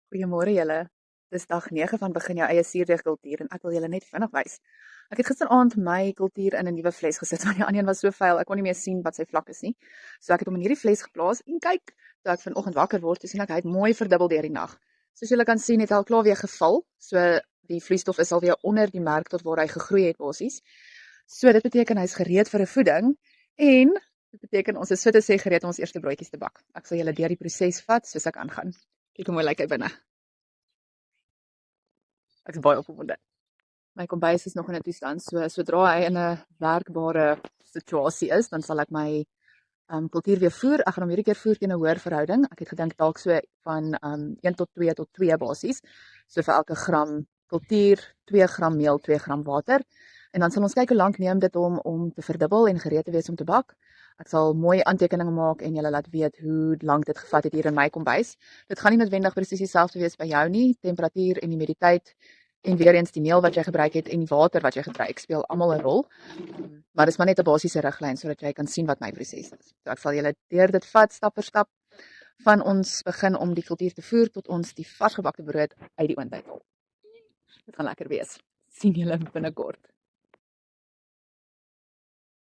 Goeiemôre julle. Dis dag 9 van begin jou eie suurdeegkultuur en ek wil julle net vinnig wys. Ek het gisteraand my kultuur in 'n nuwe fles gesit want die ander een was so vuil, ek kon nie meer sien wat sy vlak is nie. So ek het hom in hierdie fles geplaas en kyk, toe ek vanoggend wakker word, toe sien ek hy het mooi verdubbel deur die nag. Soos julle kan sien, het hy al klaar weer geval. So die vloeistof is al weer onder die merk tot waar hy gegroei het basies. So dit beteken hy's gereed vir 'n voeding en dit beteken ons is so te sê gereed om ons eerste broodjies te bak. Ek sal julle deur die proses vat soos ek aangaan. Kyk hoe mooi lyk hy binne. Ek is baie opgewonde. My kombuis is nog in 'n toestand, so sodra hy in 'n werkbare situasie is, dan sal ek my kultuur weer voer. Ek gaan hom hierdie keer voer teen 'n hoër verhouding. Ek het gedink dalk so van 1 tot 2 basies. So vir elke gram kultuur, 2 gram meel, 2 gram water. En dan sal ons kyk hoe lank neem dit om te verdubbel en gereed te wees om te bak. Ek sal mooi aantekeninge maak en julle laat weet hoe lank dit gevat het hier in my kombuis. Dit gaan nie noodwendig presies dieselfde wees by jou nie. Temperatuur en humiditeit en weer eens die meel wat jy gebruik het en die water wat jy gebruik speel almal 'n rol. Maar dis maar net 'n basiese riglyn sodat jy kan sien wat my proses is. So ek sal julle deur dit vat stap vir stap van ons begin om die kultuur te voer tot ons die varsgebakte brood uit die oond uit haal. Dit gaan lekker wees. Sien julle binnekort.